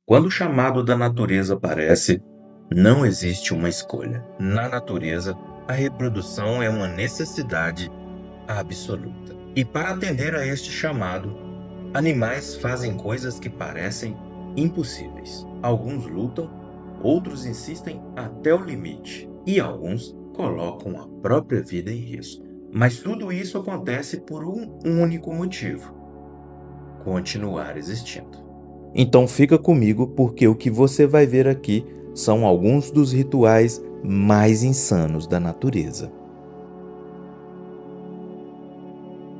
Quando o chamado da natureza aparece, não existe uma escolha. Na natureza, a reprodução é uma necessidade absoluta. E para atender a este chamado, animais fazem coisas que parecem impossíveis. Alguns lutam, outros insistem até o limite, e alguns colocam a própria vida em risco. Mas tudo isso acontece por um único motivo: continuar existindo. Então fica comigo, porque o que você vai ver aqui são alguns dos rituais mais insanos da natureza.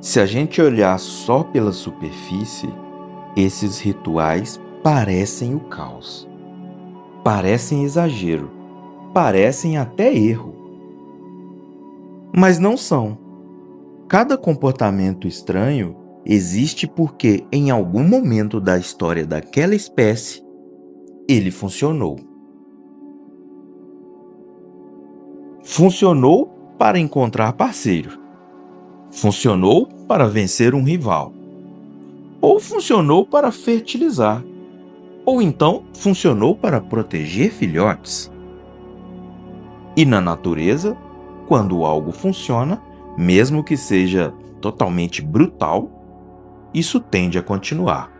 Se a gente olhar só pela superfície, esses rituais parecem o caos, parecem exagero, parecem até erro. Mas não são. Cada comportamento estranho existe porque, em algum momento da história daquela espécie, ele funcionou. Funcionou para encontrar parceiro. Funcionou para vencer um rival. Ou funcionou para fertilizar. Ou então funcionou para proteger filhotes. E na natureza, quando algo funciona, mesmo que seja totalmente brutal, isso tende a continuar.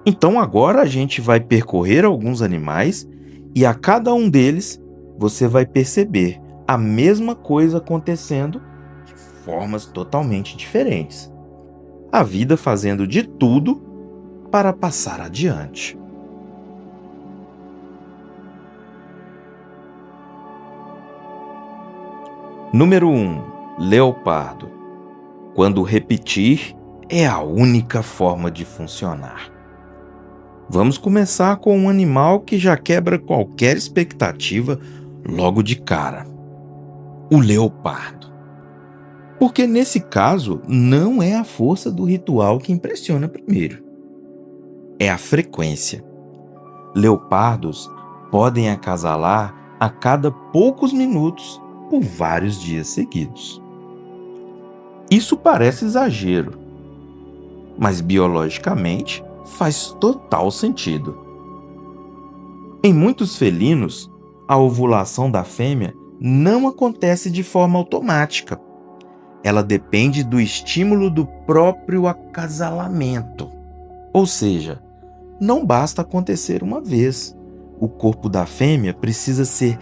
Então agora a gente vai percorrer alguns animais e a cada um deles você vai perceber a mesma coisa acontecendo de formas totalmente diferentes. A vida fazendo de tudo para passar adiante. Número 1. Leopardo. Quando repetir é a única forma de funcionar. Vamos começar com um animal que já quebra qualquer expectativa logo de cara: o leopardo. Porque nesse caso, não é a força do ritual que impressiona primeiro, é a frequência. Leopardos podem acasalar a cada poucos minutos por vários dias seguidos. Isso parece exagero, mas biologicamente faz total sentido. Em muitos felinos, a ovulação da fêmea não acontece de forma automática. Ela depende do estímulo do próprio acasalamento. Ou seja, não basta acontecer uma vez. O corpo da fêmea precisa ser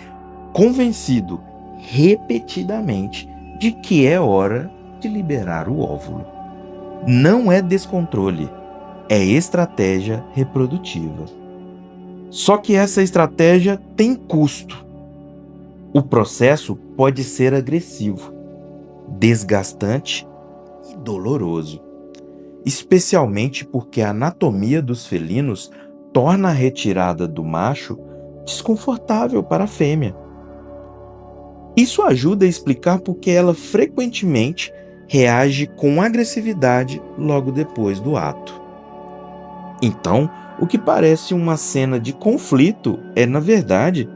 convencido repetidamente de que é hora de liberar o óvulo. Não é descontrole, é estratégia reprodutiva. Só que essa estratégia tem custo. O processo pode ser agressivo, desgastante e doloroso, especialmente porque a anatomia dos felinos torna a retirada do macho desconfortável para a fêmea. Isso ajuda a explicar por que ela frequentemente reage com agressividade logo depois do ato. Então, o que parece uma cena de conflito é, na verdade,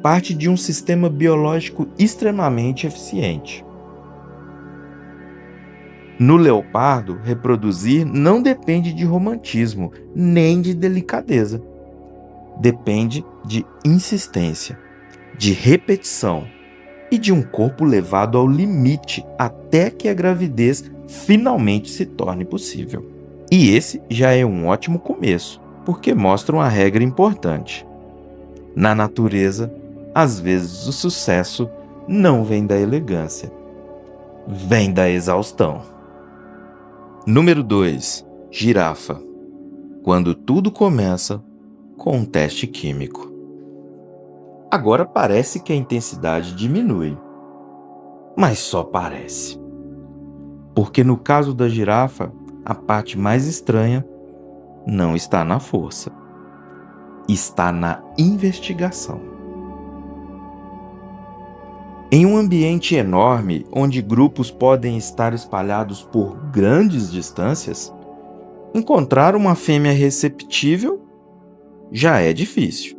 parte de um sistema biológico extremamente eficiente. No leopardo, reproduzir não depende de romantismo nem de delicadeza. Depende de insistência, de repetição e de um corpo levado ao limite até que a gravidez finalmente se torne possível. E esse já é um ótimo começo, porque mostra uma regra importante. Na natureza, às vezes o sucesso não vem da elegância, vem da exaustão. Número 2. Girafa. Quando tudo começa com um teste químico. Agora parece que a intensidade diminui, mas só parece. Porque no caso da girafa, a parte mais estranha não está na força, está na investigação. Em um ambiente enorme, onde grupos podem estar espalhados por grandes distâncias, encontrar uma fêmea receptível já é difícil.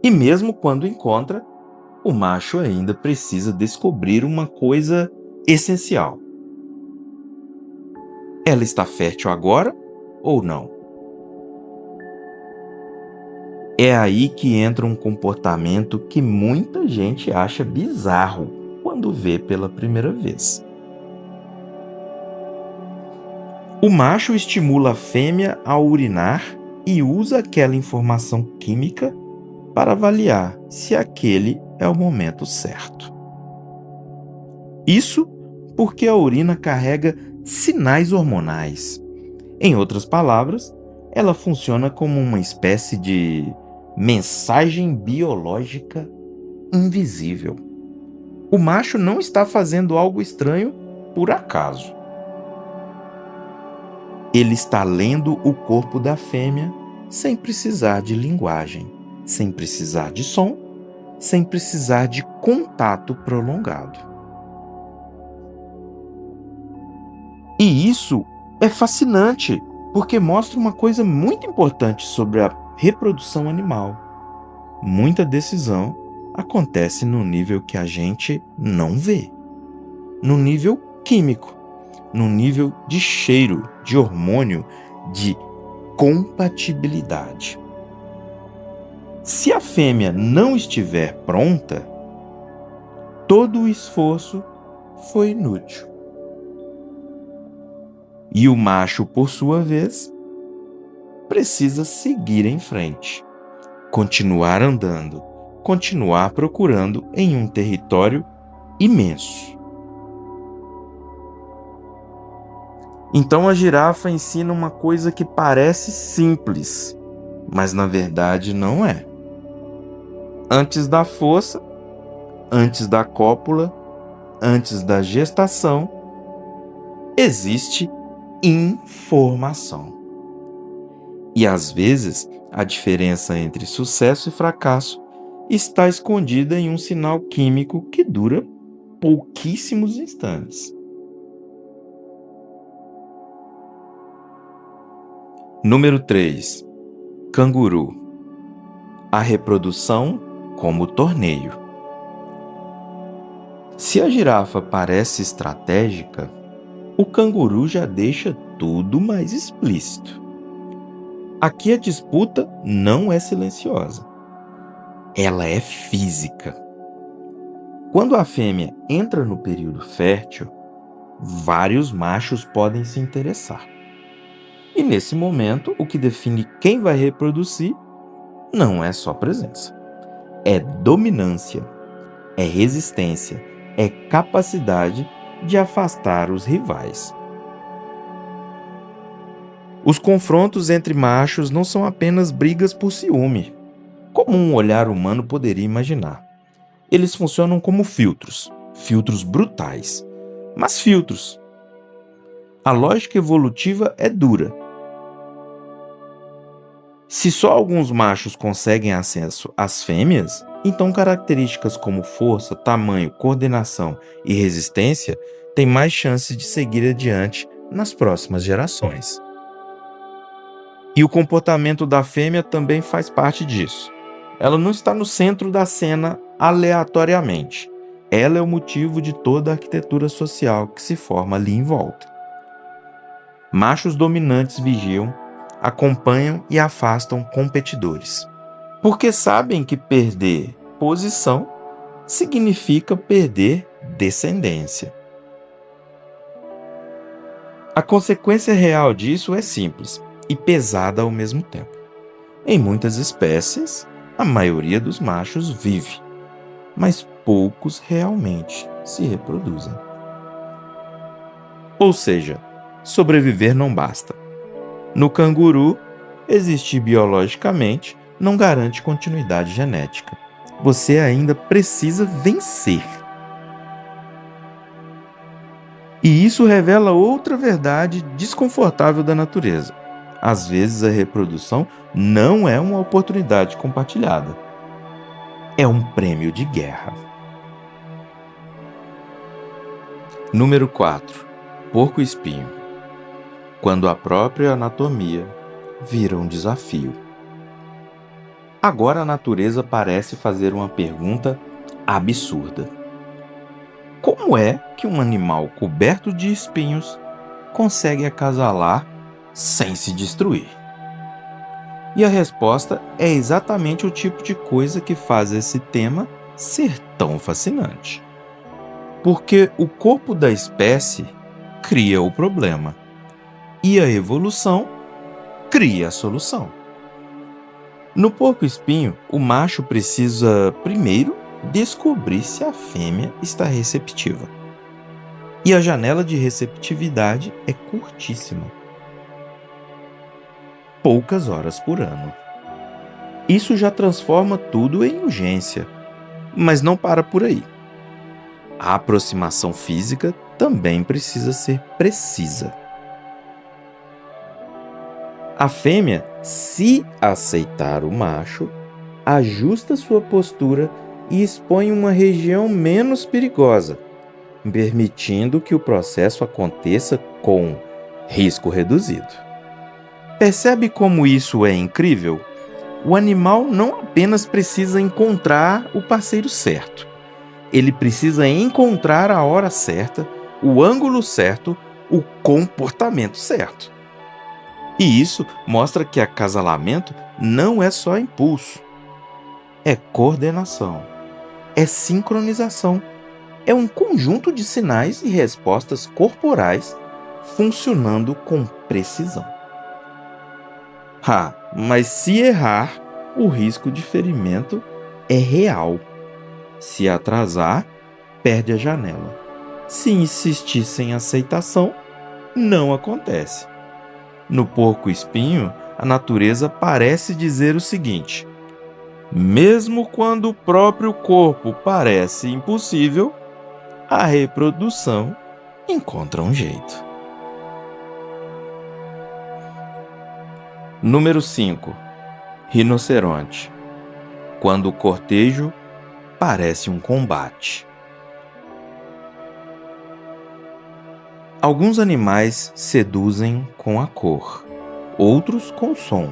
E mesmo quando encontra, o macho ainda precisa descobrir uma coisa essencial. Ela está fértil agora ou não? É aí que entra um comportamento que muita gente acha bizarro quando vê pela primeira vez. O macho estimula a fêmea a urinar e usa aquela informação química para avaliar se aquele é o momento certo. Isso porque a urina carrega sinais hormonais. Em outras palavras, ela funciona como uma espécie de mensagem biológica invisível. O macho não está fazendo algo estranho por acaso. Ele está lendo o corpo da fêmea sem precisar de linguagem, sem precisar de som, sem precisar de contato prolongado. E isso é fascinante, porque mostra uma coisa muito importante sobre a reprodução animal. Muita decisão acontece no nível que a gente não vê, no nível químico, no nível de cheiro, de hormônio, de compatibilidade. Se a fêmea não estiver pronta, todo o esforço foi inútil. E o macho, por sua vez, precisa seguir em frente, continuar andando, continuar procurando em um território imenso. Então a girafa ensina uma coisa que parece simples, mas na verdade não é. Antes da fossa, antes da cópula, antes da gestação, existe informação. E às vezes, a diferença entre sucesso e fracasso está escondida em um sinal químico que dura pouquíssimos instantes. Número 3. Canguru. A reprodução como torneio. Se a girafa parece estratégica, o canguru já deixa tudo mais explícito. Aqui a disputa não é silenciosa. Ela é física. Quando a fêmea entra no período fértil, vários machos podem se interessar. E nesse momento, o que define quem vai reproduzir não é só presença. É dominância, é resistência, é capacidade de afastar os rivais. Os confrontos entre machos não são apenas brigas por ciúme, como um olhar humano poderia imaginar. Eles funcionam como filtros brutais, mas filtros. A lógica evolutiva é dura. Se só alguns machos conseguem acesso às fêmeas, então características como força, tamanho, coordenação e resistência têm mais chances de seguir adiante nas próximas gerações. E o comportamento da fêmea também faz parte disso. Ela não está no centro da cena aleatoriamente. Ela é o motivo de toda a arquitetura social que se forma ali em volta. Machos dominantes vigiam, acompanham e afastam competidores, porque sabem que perder posição significa perder descendência. A consequência real disso é simples e pesada ao mesmo tempo. Em muitas espécies, a maioria dos machos vive, mas poucos realmente se reproduzem. Ou seja, sobreviver não basta. No canguru, existir biologicamente não garante continuidade genética. Você ainda precisa vencer. E isso revela outra verdade desconfortável da natureza. Às vezes a reprodução não é uma oportunidade compartilhada. É um prêmio de guerra. Número 4. Porco-espinho. Quando a própria anatomia vira um desafio. Agora a natureza parece fazer uma pergunta absurda. Como é que um animal coberto de espinhos consegue acasalar sem se destruir? E a resposta é exatamente o tipo de coisa que faz esse tema ser tão fascinante. Porque o corpo da espécie cria o problema e a evolução cria a solução. No porco-espinho, o macho precisa primeiro descobrir se a fêmea está receptiva. E a janela de receptividade é curtíssima, poucas horas por ano. Isso já transforma tudo em urgência, mas não para por aí. A aproximação física também precisa ser precisa. A fêmea, se aceitar o macho, ajusta sua postura e expõe uma região menos perigosa, permitindo que o processo aconteça com risco reduzido. Percebe como isso é incrível? O animal não apenas precisa encontrar o parceiro certo, ele precisa encontrar a hora certa, o ângulo certo, o comportamento certo. E isso mostra que acasalamento não é só impulso, é coordenação, é sincronização, é um conjunto de sinais e respostas corporais funcionando com precisão. Mas se errar, o risco de ferimento é real. Se atrasar, perde a janela. Se insistir sem aceitação, não acontece. No porco-espinho, a natureza parece dizer o seguinte: mesmo quando o próprio corpo parece impossível, a reprodução encontra um jeito. Número 5. Rinoceronte. Quando o cortejo parece um combate. Alguns animais seduzem com a cor, outros com o som.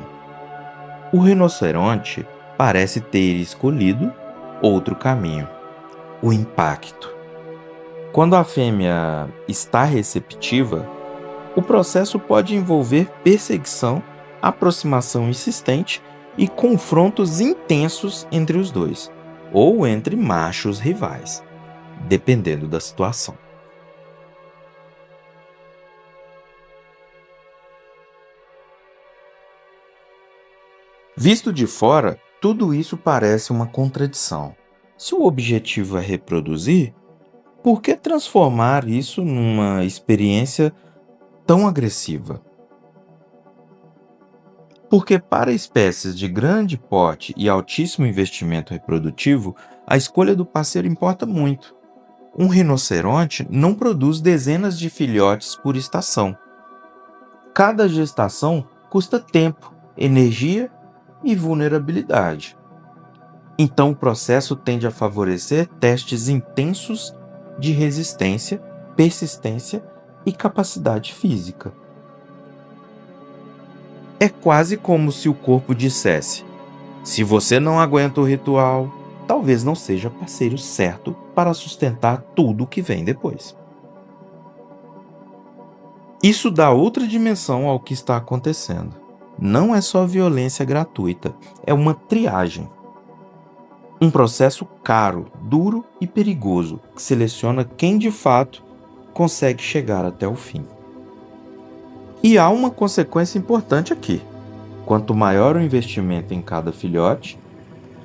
O rinoceronte parece ter escolhido outro caminho: o impacto. Quando a fêmea está receptiva, o processo pode envolver perseguição, aproximação insistente e confrontos intensos entre os dois, ou entre machos rivais, dependendo da situação. Visto de fora, tudo isso parece uma contradição. Se o objetivo é reproduzir, por que transformar isso numa experiência tão agressiva? Porque para espécies de grande porte e altíssimo investimento reprodutivo, a escolha do parceiro importa muito. Um rinoceronte não produz dezenas de filhotes por estação. Cada gestação custa tempo, energia e vulnerabilidade. Então o processo tende a favorecer testes intensos de resistência, persistência e capacidade física. É quase como se o corpo dissesse: se você não aguenta o ritual, talvez não seja parceiro certo para sustentar tudo o que vem depois. Isso dá outra dimensão ao que está acontecendo. Não é só violência gratuita, é uma triagem. Um processo caro, duro e perigoso que seleciona quem de fato consegue chegar até o fim. E há uma consequência importante aqui. Quanto maior o investimento em cada filhote,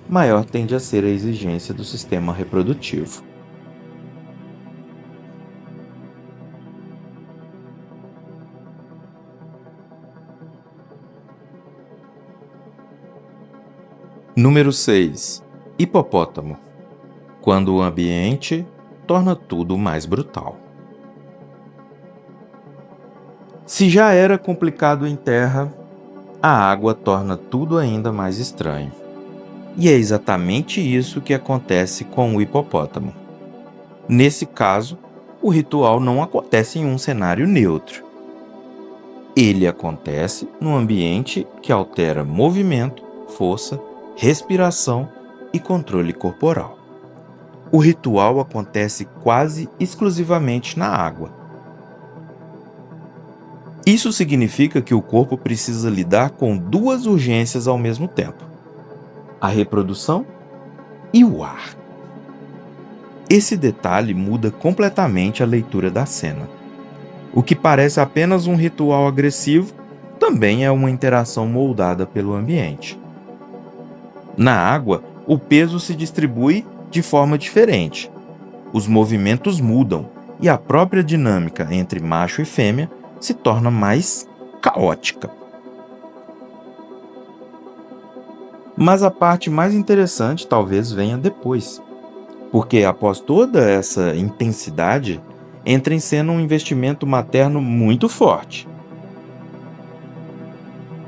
maior tende a ser a exigência do sistema reprodutivo. Número 6. Hipopótamo. Quando o ambiente torna tudo mais brutal. Se já era complicado em terra, a água torna tudo ainda mais estranho. E é exatamente isso que acontece com o hipopótamo. Nesse caso, o ritual não acontece em um cenário neutro. Ele acontece num ambiente que altera movimento, força, respiração e controle corporal. O ritual acontece quase exclusivamente na água. Isso significa que o corpo precisa lidar com duas urgências ao mesmo tempo: a reprodução e o ar. Esse detalhe muda completamente a leitura da cena. O que parece apenas um ritual agressivo também é uma interação moldada pelo ambiente. Na água, o peso se distribui de forma diferente. Os movimentos mudam e a própria dinâmica entre macho e fêmea se torna mais caótica. Mas a parte mais interessante talvez venha depois, porque após toda essa intensidade, entra em cena um investimento materno muito forte.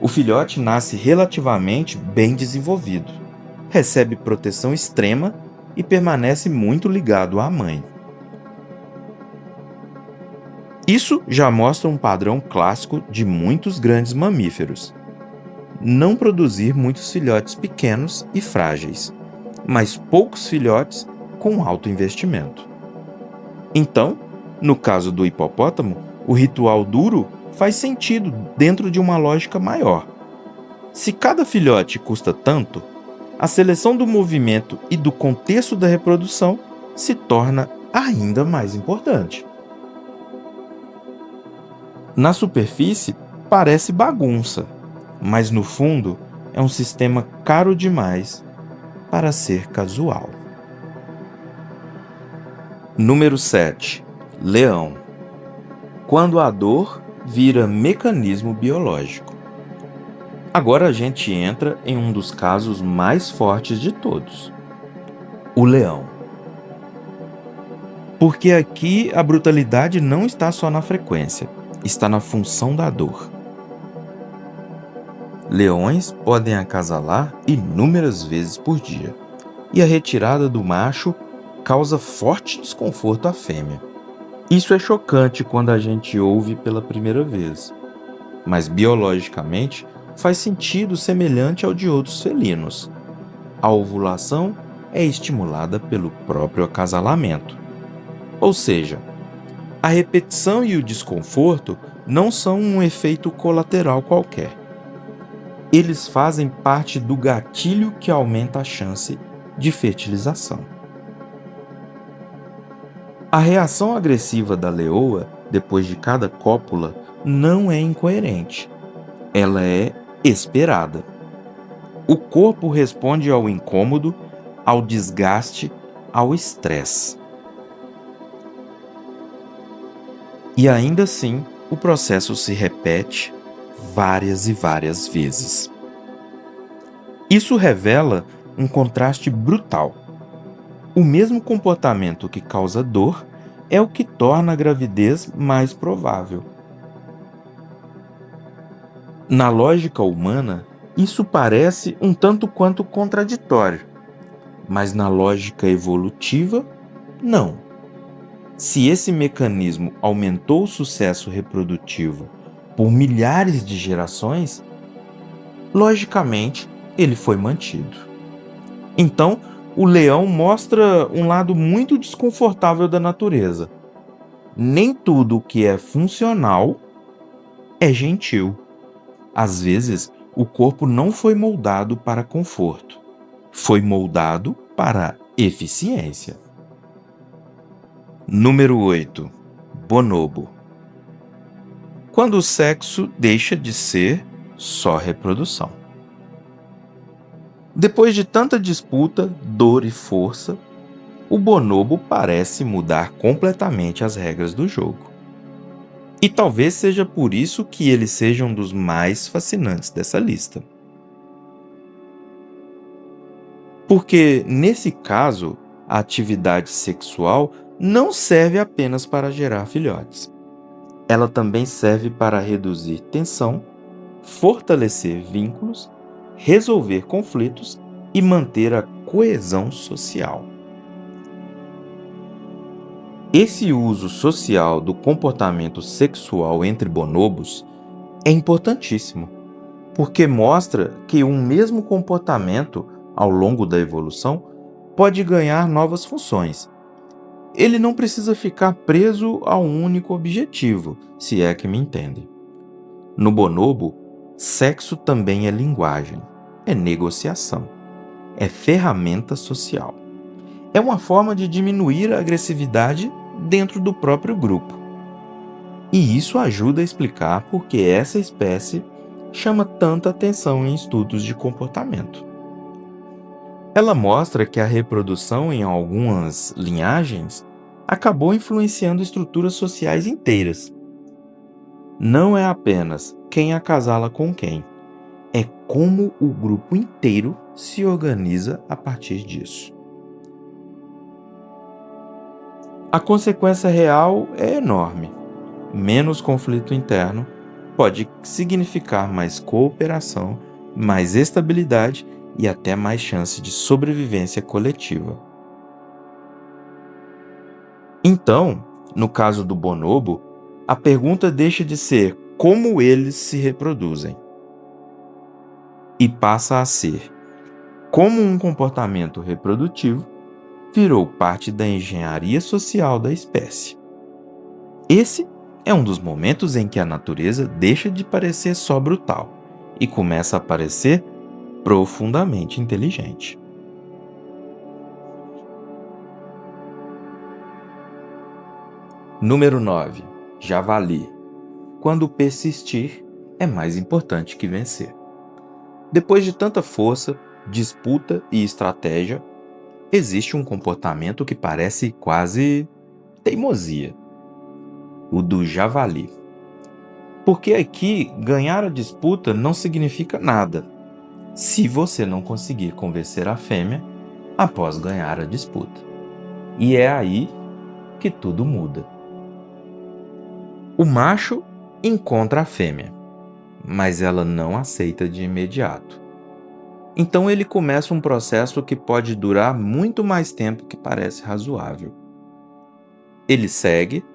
O filhote nasce relativamente bem desenvolvido, recebe proteção extrema e permanece muito ligado à mãe. Isso já mostra um padrão clássico de muitos grandes mamíferos: não produzir muitos filhotes pequenos e frágeis, mas poucos filhotes com alto investimento. Então, no caso do hipopótamo, o ritual duro faz sentido dentro de uma lógica maior. Se cada filhote custa tanto, a seleção do movimento e do contexto da reprodução se torna ainda mais importante. Na superfície, parece bagunça, mas no fundo é um sistema caro demais para ser casual. Número 7. Leão. Quando a dor vira mecanismo biológico. Agora a gente entra em um dos casos mais fortes de todos: o leão. Porque aqui a brutalidade não está só na frequência, está na função da dor. Leões podem acasalar inúmeras vezes por dia, e a retirada do macho causa forte desconforto à fêmea. Isso é chocante quando a gente ouve pela primeira vez, mas biologicamente faz sentido semelhante ao de outros felinos. A ovulação é estimulada pelo próprio acasalamento. Ou seja, a repetição e o desconforto não são um efeito colateral qualquer. Eles fazem parte do gatilho que aumenta a chance de fertilização. A reação agressiva da leoa depois de cada cópula não é incoerente. Ela é esperada. O corpo responde ao incômodo, ao desgaste, ao estresse. E ainda assim, o processo se repete várias e várias vezes. Isso revela um contraste brutal. O mesmo comportamento que causa dor é o que torna a gravidez mais provável. Na lógica humana, isso parece um tanto quanto contraditório, mas na lógica evolutiva, não. Se esse mecanismo aumentou o sucesso reprodutivo por milhares de gerações, logicamente ele foi mantido. Então, o leão mostra um lado muito desconfortável da natureza. Nem tudo o que é funcional é gentil. Às vezes, o corpo não foi moldado para conforto, foi moldado para eficiência. Número 8. Bonobo. Quando o sexo deixa de ser só reprodução. Depois de tanta disputa, dor e força, o bonobo parece mudar completamente as regras do jogo. E talvez seja por isso que ele seja um dos mais fascinantes dessa lista. Porque, nesse caso, a atividade sexual não serve apenas para gerar filhotes. Ela também serve para reduzir tensão, fortalecer vínculos, resolver conflitos e manter a coesão social. Esse uso social do comportamento sexual entre bonobos é importantíssimo, porque mostra que um mesmo comportamento, ao longo da evolução, pode ganhar novas funções. Ele não precisa ficar preso a um único objetivo, se é que me entendem. No bonobo, sexo também é linguagem, é negociação, é ferramenta social. É uma forma de diminuir a agressividade dentro do próprio grupo. E isso ajuda a explicar por que essa espécie chama tanta atenção em estudos de comportamento. Ela mostra que a reprodução em algumas linhagens acabou influenciando estruturas sociais inteiras. Não é apenas quem acasala com quem, é como o grupo inteiro se organiza a partir disso. A consequência real é enorme. Menos conflito interno pode significar mais cooperação, mais estabilidade e até mais chance de sobrevivência coletiva. Então, no caso do bonobo, a pergunta deixa de ser como eles se reproduzem e passa a ser como um comportamento reprodutivo virou parte da engenharia social da espécie. Esse é um dos momentos em que a natureza deixa de parecer só brutal e começa a parecer profundamente inteligente. Número 9. Javali. Quando persistir é mais importante que vencer. Depois de tanta força, disputa e estratégia, existe um comportamento que parece quase teimosia: o do javali. Porque aqui ganhar a disputa não significa nada, se você não conseguir convencer a fêmea após ganhar a disputa. E é aí que tudo muda. O macho encontra a fêmea, mas ela não aceita de imediato. Então ele começa um processo que pode durar muito mais tempo que parece razoável. Ele segue,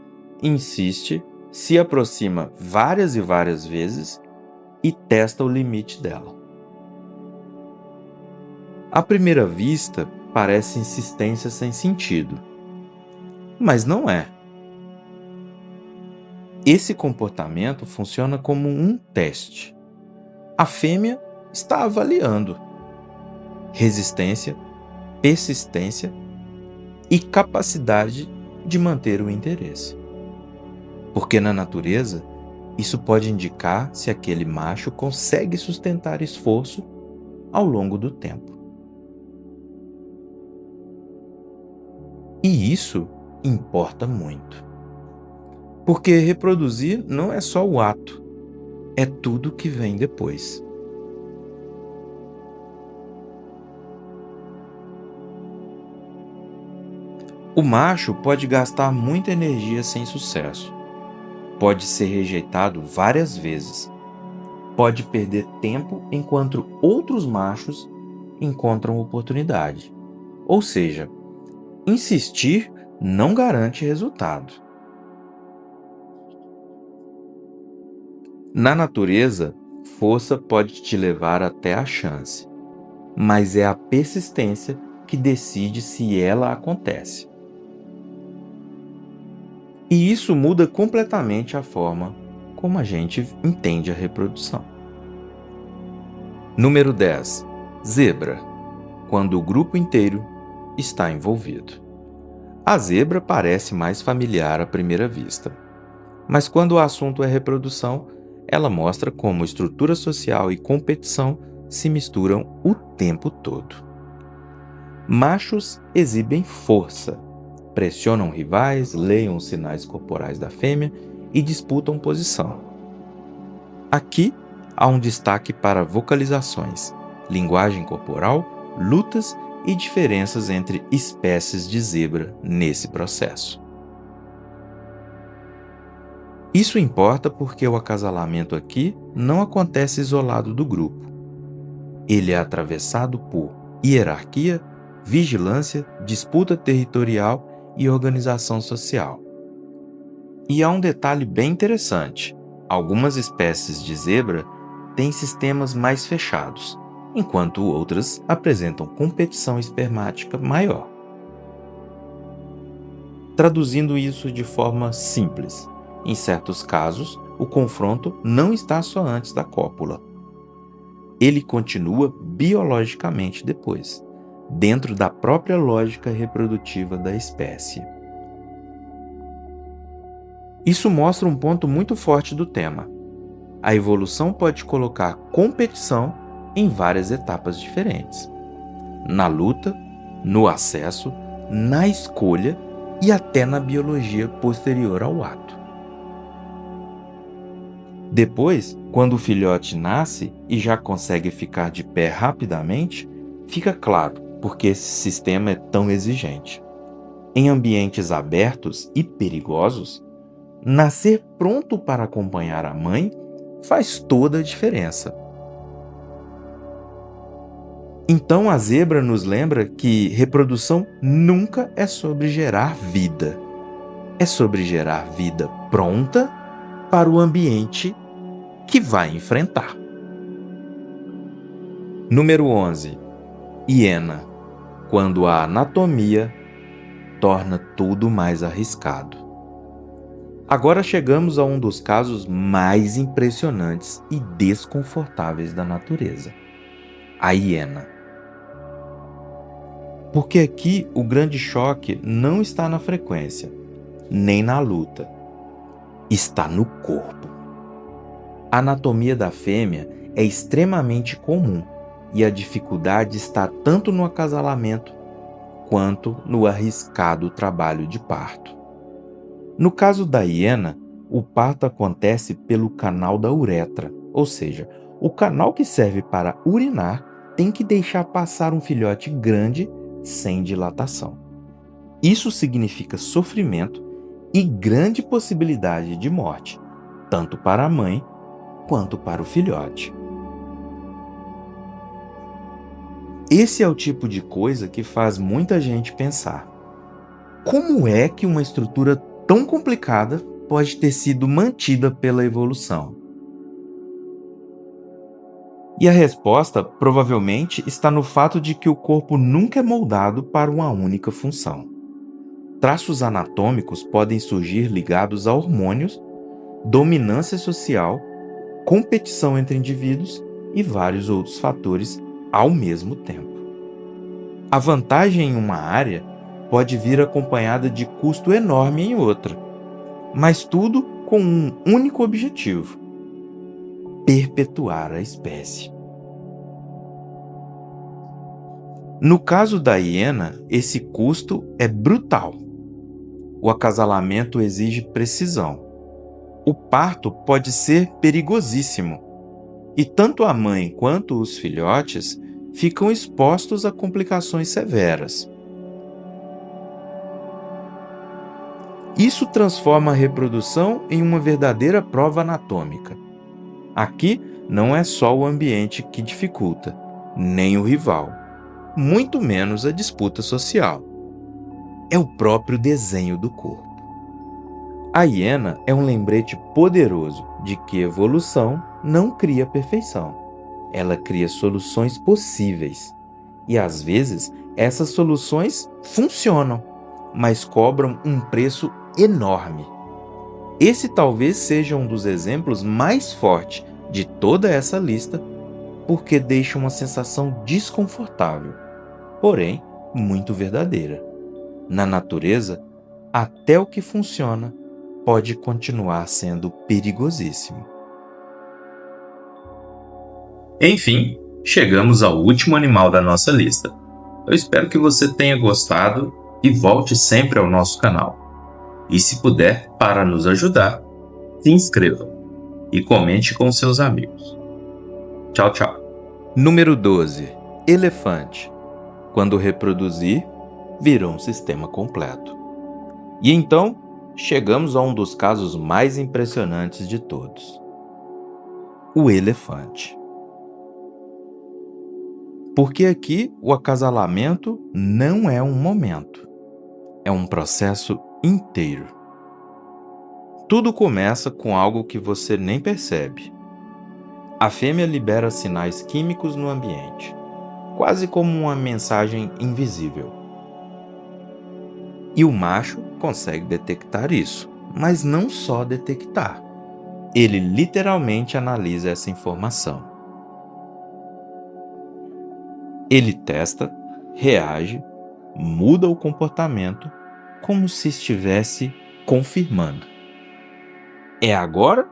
insiste, se aproxima várias e várias vezes e testa o limite dela. À primeira vista, parece insistência sem sentido, mas não é. Esse comportamento funciona como um teste. A fêmea está avaliando resistência, persistência e capacidade de manter o interesse. Porque na natureza, isso pode indicar se aquele macho consegue sustentar esforço ao longo do tempo. E isso importa muito. Porque reproduzir não é só o ato, é tudo que vem depois. O macho pode gastar muita energia sem sucesso, pode ser rejeitado várias vezes, pode perder tempo enquanto outros machos encontram oportunidade. Ou seja, insistir não garante resultado. Na natureza, força pode te levar até a chance, mas é a persistência que decide se ela acontece. E isso muda completamente a forma como a gente entende a reprodução. Número 10. Zebra. Quando o grupo inteiro está envolvido. A zebra parece mais familiar à primeira vista, mas quando o assunto é reprodução, ela mostra como estrutura social e competição se misturam o tempo todo. Machos exibem força, pressionam rivais, leem os sinais corporais da fêmea e disputam posição. Aqui há um destaque para vocalizações, linguagem corporal, lutas e diferenças entre espécies de zebra nesse processo. Isso importa porque o acasalamento aqui não acontece isolado do grupo. Ele é atravessado por hierarquia, vigilância, disputa territorial e organização social. E há um detalhe bem interessante: algumas espécies de zebra têm sistemas mais fechados, enquanto outras apresentam competição espermática maior. Traduzindo isso de forma simples, em certos casos, o confronto não está só antes da cópula. Ele continua biologicamente depois, dentro da própria lógica reprodutiva da espécie. Isso mostra um ponto muito forte do tema. A evolução pode colocar competição em várias etapas diferentes. Na luta, no acesso, na escolha e até na biologia posterior ao ato. Depois, quando o filhote nasce e já consegue ficar de pé rapidamente, fica claro por que esse sistema é tão exigente. Em ambientes abertos e perigosos, nascer pronto para acompanhar a mãe faz toda a diferença. Então a zebra nos lembra que reprodução nunca é sobre gerar vida. É sobre gerar vida pronta para o ambiente que vai enfrentar. Número 11. Hiena. Quando a anatomia torna tudo mais arriscado. Agora chegamos a um dos casos mais impressionantes e desconfortáveis da natureza. A hiena. Porque aqui o grande choque não está na frequência, nem na luta. Está no corpo. A anatomia da fêmea é extremamente comum e a dificuldade está tanto no acasalamento quanto no arriscado trabalho de parto. No caso da hiena, o parto acontece pelo canal da uretra, ou seja, o canal que serve para urinar tem que deixar passar um filhote grande sem dilatação. Isso significa sofrimento e grande possibilidade de morte, tanto para a mãe quanto para o filhote. Esse é o tipo de coisa que faz muita gente pensar: como é que uma estrutura tão complicada pode ter sido mantida pela evolução? E a resposta provavelmente está no fato de que o corpo nunca é moldado para uma única função. Traços anatômicos podem surgir ligados a hormônios, dominância social, competição entre indivíduos e vários outros fatores ao mesmo tempo. A vantagem em uma área pode vir acompanhada de custo enorme em outra, mas tudo com um único objetivo: perpetuar a espécie. No caso da hiena, esse custo é brutal. O acasalamento exige precisão. O parto pode ser perigosíssimo, e tanto a mãe quanto os filhotes ficam expostos a complicações severas. Isso transforma a reprodução em uma verdadeira prova anatômica. Aqui não é só o ambiente que dificulta, nem o rival, muito menos a disputa social. É o próprio desenho do corpo. A hiena é um lembrete poderoso de que evolução não cria perfeição. Ela cria soluções possíveis. E às vezes essas soluções funcionam, mas cobram um preço enorme. Esse talvez seja um dos exemplos mais fortes de toda essa lista, porque deixa uma sensação desconfortável, porém muito verdadeira. Na natureza, até o que funciona pode continuar sendo perigosíssimo. Enfim, chegamos ao último animal da nossa lista. Eu espero que você tenha gostado e volte sempre ao nosso canal. E se puder, para nos ajudar, se inscreva e comente com seus amigos. Tchau, tchau. Número 12. Elefante. Quando reproduzir, virou um sistema completo. E então, chegamos a um dos casos mais impressionantes de todos: o elefante. Porque aqui o acasalamento não é um momento, é um processo inteiro. Tudo começa com algo que você nem percebe. A fêmea libera sinais químicos no ambiente, quase como uma mensagem invisível. E o macho consegue detectar isso, mas não só detectar. Ele literalmente analisa essa informação. Ele testa, reage, muda o comportamento como se estivesse confirmando. É agora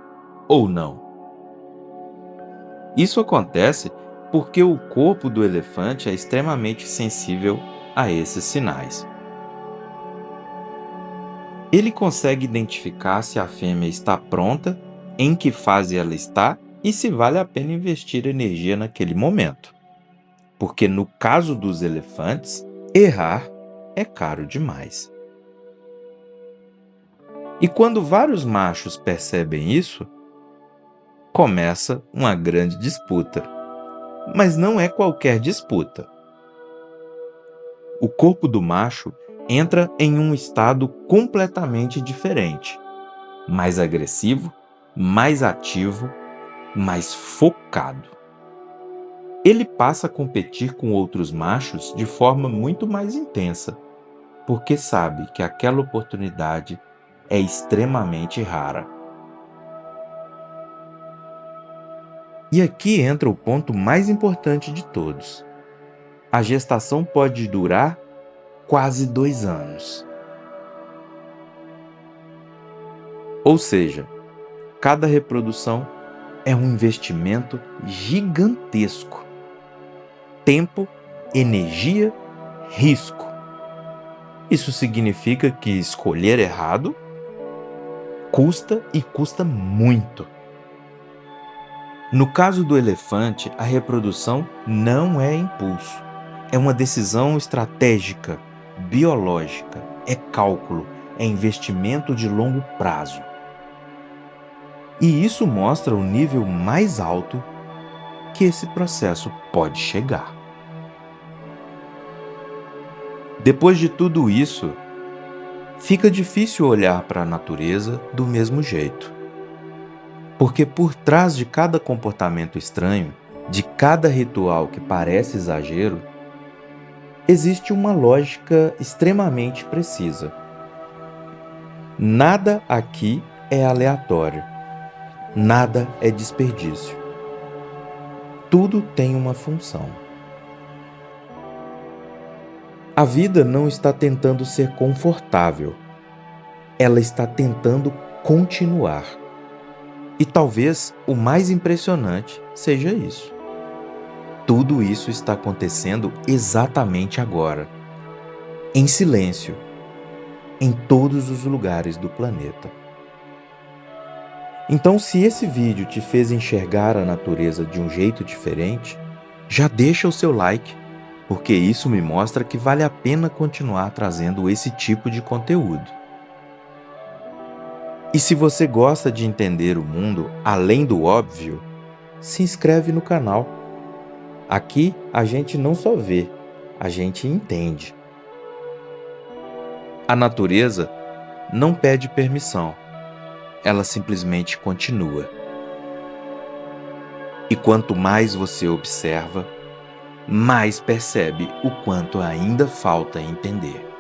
ou não? Isso acontece porque o corpo do elefante é extremamente sensível a esses sinais. Ele consegue identificar se a fêmea está pronta, em que fase ela está e se vale a pena investir energia naquele momento. Porque no caso dos elefantes, errar é caro demais. E quando vários machos percebem isso, começa uma grande disputa. Mas não é qualquer disputa. O corpo do macho entra em um estado completamente diferente, mais agressivo, mais ativo, mais focado. Ele passa a competir com outros machos de forma muito mais intensa, porque sabe que aquela oportunidade é extremamente rara. E aqui entra o ponto mais importante de todos. A gestação pode durar quase 2 anos. Ou seja, cada reprodução é um investimento gigantesco. Tempo, energia, risco. Isso significa que escolher errado custa e custa muito. No caso do elefante, a reprodução não é impulso. É uma decisão estratégica, biológica, é cálculo, é investimento de longo prazo. E isso mostra o nível mais alto que esse processo pode chegar. Depois de tudo isso, fica difícil olhar para a natureza do mesmo jeito. Porque por trás de cada comportamento estranho, de cada ritual que parece exagero, existe uma lógica extremamente precisa. Nada aqui é aleatório. Nada é desperdício. Tudo tem uma função. A vida não está tentando ser confortável. Ela está tentando continuar. E talvez o mais impressionante seja isso. Tudo isso está acontecendo exatamente agora, em silêncio, em todos os lugares do planeta. Então, se esse vídeo te fez enxergar a natureza de um jeito diferente, já deixa o seu like, porque isso me mostra que vale a pena continuar trazendo esse tipo de conteúdo. E se você gosta de entender o mundo além do óbvio, se inscreve no canal. Aqui a gente não só vê, a gente entende. A natureza não pede permissão, ela simplesmente continua. E quanto mais você observa, mais percebe o quanto ainda falta entender.